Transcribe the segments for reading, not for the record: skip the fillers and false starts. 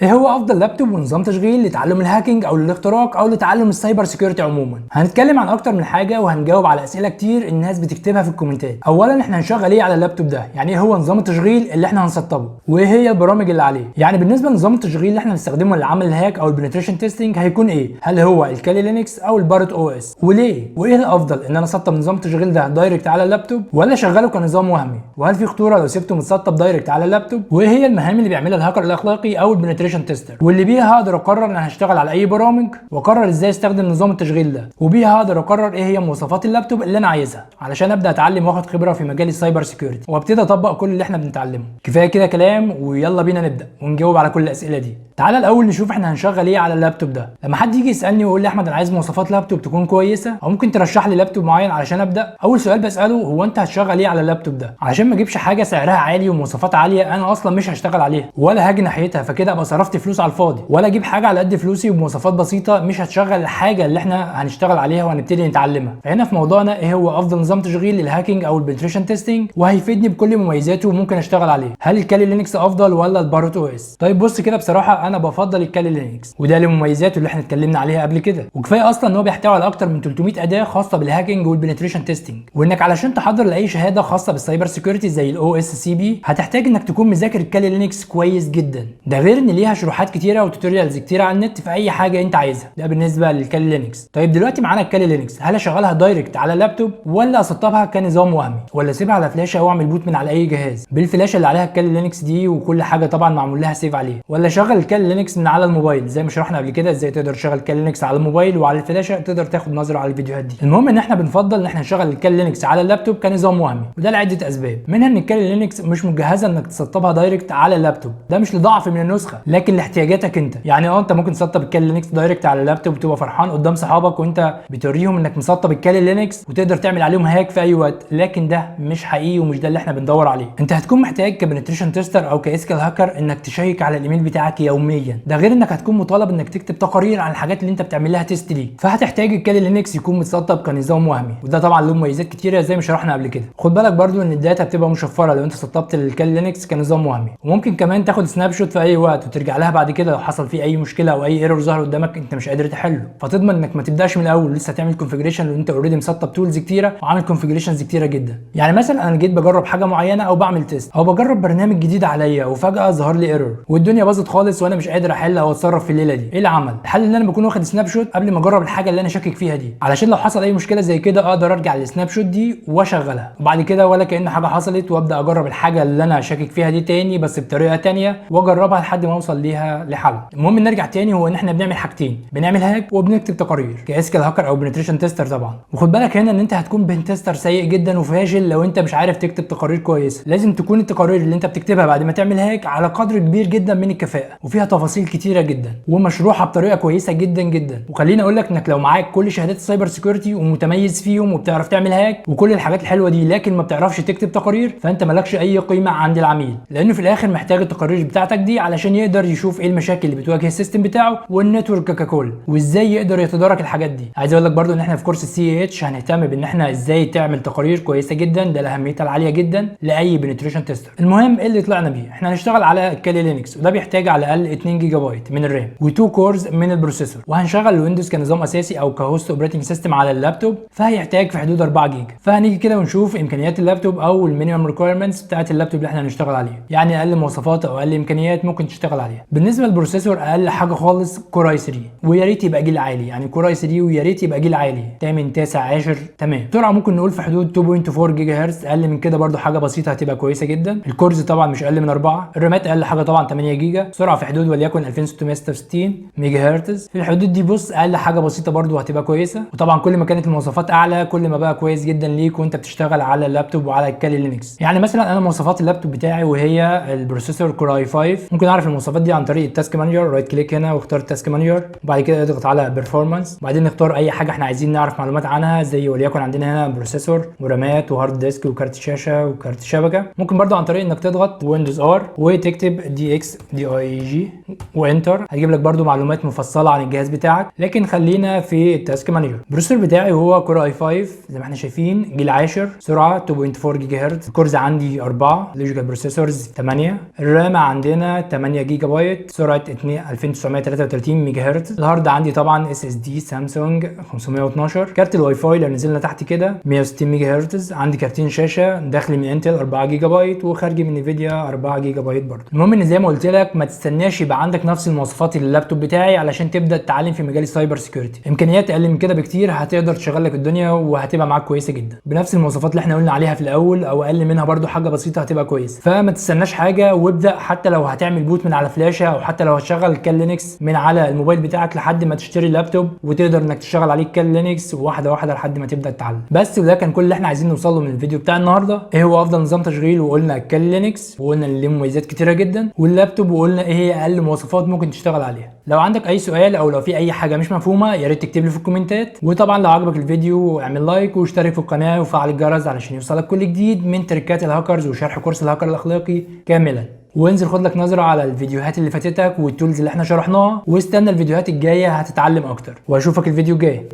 ايه هو افضل لابتوب ونظام تشغيل لتعلم الهاكينج او الاختراق او لتعلم السايبر سيكيورتي عموما؟ هنتكلم عن اكتر من حاجه وهنجاوب على اسئله كتير الناس بتكتبها في الكومنتات. اولا احنا هنشغل ايه على اللابتوب ده؟ يعني ايه هو نظام التشغيل اللي احنا هنسطبه؟ وايه هي البرامج اللي عليه؟ يعني بالنسبه لنظام التشغيل اللي احنا هنستخدمه لعمل الهاك او البنتريشن تيستنج هيكون ايه؟ هل هو الكالي لينكس او الباروت او اس؟ وليه؟ وايه الافضل ان انا اسطب نظام التشغيل ده دايركت على اللابتوب ولا اشغله كنظام وهمي؟ وهل في خطوره لو سبته متسطب دايركت على اللابتوب؟ وايه هي المهام اللي بيعملها الهاكر الاخلاقي او البنتريشن تيستر واللي بيها هقدر اقرر ان انا هشتغل على اي برامج واقرر ازاي استخدم نظام التشغيل ده، وبيها هقدر اقرر ايه هي مواصفات اللابتوب اللي انا عايزها علشان ابدا اتعلم واخد خبره في مجال السايبر سيكيورتي وابتدي اطبق كل اللي احنا بنتعلمه. كفايه كده كلام ويلا بينا نبدا ونجاوب على كل الاسئله دي. تعالى الاول نشوف احنا هنشغل ايه على اللابتوب ده. لما حد يجي يسالني ويقول لي احمد انا عايز مواصفات لابتوب تكون كويسه او ممكن ترشح لي لابتوب معين علشان ابدا، اول سؤال بساله هو انت هتشغل ايه على اللابتوب ده؟ علشان ما اجيبش حاجه سعرها عالي ومواصفات عاليه انا اصلا مش هشتغل عليها ولا هاجي ناحيتها، فكده ابقى صرفت فلوس على الفاضي، ولا اجيب حاجه على قد فلوسي وبمواصفات بسيطه مش هتشغل الحاجه اللي احنا هنشتغل عليها وهنبتدي نتعلمها. فهنا في موضوعنا ايه هو افضل نظام تشغيل للهاكينج او البنتريشن تيستنج وهيفيدني بكل مميزاته وممكن اشتغل عليه. هل الكالي لينكس افضل ولا الباروت او اس؟ طيب بص كده، بصراحه انا بفضل الكالي لينكس وده لمميزاته اللي احنا اتكلمنا عليها قبل كده، وكفايه اصلا ان هو بيحتوي على اكتر من 300 اداه خاصه بالهاكينج والبنتريشن تيستنج، وانك علشان تحضر لاي شهاده خاصه بالسايبر سيكيورتي زي الاو اس سي بي هتحتاج انك تكون مذاكر الكالي لينكس كويس جدا. ده غير ان ليها شروحات كتيره وتوتوريالز كتيره على النت في اي حاجه انت عايزها. ده بالنسبه للكالي لينكس. طيب دلوقتي معانا الكالي لينكس، هل اشغلها دايركت على اللابتوب ولا اسطبها كنظام وهمي ولا اسيبها على فلاشه واعمل بوت من على اي جهاز بالفلاشه اللي عليها الكالي لينكس دي وكل حاجه طبعا معمول لها سيف عليه، ولا اشغل الكالي لينكس من على الموبايل زي ما شرحنا قبل كده ازاي تقدر تشغل الكالي لينكس على الموبايل وعلى الفلاشه تقدر تاخد نظره على الفيديوهات دي. المهم ان احنا بنفضل ان احنا نشغل الكالي لينكس على اللابتوب كنظام وهمي، وده لعده اسباب، منها ان الكالي لينكس مش مجهزه انك تسطبها دايركت على اللابتوب، ده مش لضعف من النسخه لكن لاحتياجاتك انت. يعني انت ممكن تسطب الكالي لينكس دايركت على اللابتوب وتبقى فرحان قدام صحابك وانت بتوريهم انك مسطب الكالي لينكس وتقدر تعمل عليهم هاك في اي وقت، لكن ده مش حقيقي ومش ده اللي احنا بندور عليه. انت هتكون محتاج كبنتريشن تيستر او كاسكال هاكر انك تشيك على الايميل بتاعك يوميا، ده غير انك هتكون مطالب انك تكتب تقارير عن الحاجات اللي انت بتعمل لها تيست ليه، فهتحتاج الكالي لينكس يكون متسطب كنظام وهمي، وده طبعا له مميزات كتيره زي ما شرحنا قبل كده. خد بالك برضو ان الداتا بتبقى مشفره لو انت سطبت الكالي لينكس كنظام وهمي، وممكن كمان تاخد سناب شوت في اي وقت وترجع لها بعد كده لو حصل فيه اي مشكله او اي ايرور ظهر قدامك انت مش قادر تحله، فتضمن انك ما تبداش من الاول لسه تعمل كونفيجريشن لو انت اوريدي مسطب تولز كتيره وعامل كونفيجريشنز كتيره جدا. يعني مثلا انا جيت بجرب حاجه معينه او بعمل تيست او بجرب برنامج جديد عليا وفجاه ظهر لي ايرور والدنيا باظت خالص وانا مش قادر احل او اتصرف في الليله دي، ايه العمل؟ الحل ان انا بكون واخد سناب شوت قبل ما اجرب الحاجه اللي انا شاكك فيها دي علشان لو حصل اي مشكله زي كده اقدر ارجع للسناب شوت دي واشغلها، وبعد كده ولا كأن حاجه حصلت وابدا اجرب الحاجه اللي انا شاكك فيها دي تاني بس بطريقه تانيه واجربها لحد ما اوصل ليها لحل. المهم نرجع تاني، هو ان احنا بنعمل حاجتين، بنعمل هاك وبنكتب تقارير كاسكال هاكر او بنتريشن تيستر طبعا. وخد بالك هنا ان انت هتكون بن تيستر سيء جدا وفاشل لو انت مش عارف تكتب تقارير كويسه. لازم تكون التقارير اللي انت بتكتبها بعد ما تعمل هاك على قدر كبير جدا من الكفاءه وفيها تفاصيل كتيره جدا ومشروحه بطريقه كويسه جدا جدا. وخليني اقول لك انك لو معاك كل شهادات السايبر سيكيورتي ومتميز فيهم وبتعرف تعمل هاك وكل الحاجات الحلوه دي لكن ما بتعرفش تكتب تقارير فانت مالكش اي قيمه عند العميل، لانه في الاخر محتاج التقارير بتاعتك دي علشان يقدر يشوف ايه المشاكل اللي بتواجه السيستم بتاعه والنتورك ككل وازاي يقدر يتدارك الحاجات دي. عايز اقول لك برضو ان احنا في كورس السي اتش هنهتم بان احنا ازاي تعمل تقارير كويسه جدا، ده لاهميتها العاليه جدا لاي بنتريشن تيستر. المهم ايه اللي طلعنا بيه؟ احنا هنشتغل على الكالي لينكس وده بيحتاج على الاقل 2 جيجا بايت من الرام و2 كورز من البروسيسور، وهنشغل الويندوز كنظام اساسي او كهوست اوبريتنج سيستم على اللابتوب فهيحتاج في حدود 4 جيجا. فهنيجي كده ونشوف امكانيات اللابتوب او المينيمم ريكويرمنتس بتاعه اللابتوب اللي احنا هنشتغل عليه، يعني اقل مواصفات او اقل امكانيات ممكن تشتغل عليها. بالنسبه للبروسيسور اقل حاجه خالص كور اي 3 ويا ريت يبقى جيل عالي، يعني كور اي 3 ويا ريت يبقى جيل عالي 8 9 10 تمام. سرعه ممكن نقول في حدود 2.4 جيجا هرتز، اقل من كده برده حاجه بسيطه هتبقى كويسه جدا. الكورز طبعا مش اقل من 4. الرامات اقل حاجه طبعا 8 جيجا، سرعه في حدود وليكن 2666 ميجا هرتز في الحدود دي. بص اقل حاجه بسيطه برده هتبقى كويسه، وطبعا كل ما كانت المواصفات اعلى كل ما بقى كويس جدا ليك وانت بتشتغل على اللابتوب وعلى الكالي لينكس. يعني مثلا انا مواصفات اللابتوب بتاعي وهي البروسيسور كور اي 5، ممكن اعرف المواصفات دي عن طريق التاسك مانجر. رايت كليك هنا واختار التاسك مانجر وبعد كده اضغط على بيرفورمانس، وبعدين نختار اي حاجه احنا عايزين نعرف معلومات عنها زي وليكن عندنا هنا بروسيسور ورامات وهارد ديسك وكارت شاشه وكارت شبكه. ممكن برده عن طريق انك تضغط ويندوز ار وتكتب دي اكس دي اي جي وانتر، هيجيب لك برده معلومات مفصله عن الجهاز بتاعك، لكن خلينا في التاسك مانجر. البروسيسور بتاعي هو كور اي 5 زي ما احنا شايفين جيل 10، سرعه 2.4 جيجا هرتز، الكورز عندي 4، لوجيكال بروسيسورز 8، الرام عندنا 8 جيجا بايت، سرعه 2933 ميجا هرتز. الهارد عندي طبعا اس اس دي سامسونج 512. كارت الواي فاي لو نزلنا تحت كده 160 ميجا هرتز. عندي كارتين شاشه، داخلي من انتل 4 جيجا بايت وخارجي من نفيديا 4 جيجا بايت برضه. المهم ان زي ما قلت لك ما تستناش يبقى عندك نفس المواصفات اللابتوب بتاعي علشان تبدا تتعلم في مجال السايبر سيكيورتي. امكانيات اقل من كده بكتير هتقدر تشغل لك الدنيا وهتبقى معاك كويسه جدا بنفس المواصفات اللي احنا قلنا عليها في الاول، او اقل منها برضو حاجه بسيطه هتبقى كويسه. فما تستناش حاجه وابدا، حتى لو هتعمل بوت من على فلاشه او حتى لو هتشغل كال لينكس من على الموبايل بتاعك لحد ما تشتري اللابتوب وتقدر انك تشتغل عليه كال لينكس واحده واحده لحد ما تبدا تتعلم. بس وده كان كل اللي احنا عايزين نوصل له من الفيديو بتاع النهارده. ايه هو افضل نظام تشغيل، وقلنا كال لينكس، وقلنا ان ليه مميزات كتيره جدا، واللابتوب وقلنا ايه هي اقل مواصفات ممكن تشتغل عليها. لو عندك اي سؤال او لو في اي حاجه مش مفهومه يا ريت تكتب لي في الكومنتات. وطبعا لو عجبك الفيديو اعمل لايك واشترك في القناه وفعل الجرس علشان يوصلك كل جديد من تريكات الهاكرز وشرح كورس الهاكر الاخلاقي كاملا. وانزل خد لك نظره على الفيديوهات اللي فاتتك والتولز اللي احنا شرحناها، واستنى الفيديوهات الجايه هتتعلم اكتر. واشوفك الفيديو الجاي.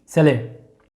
سلام.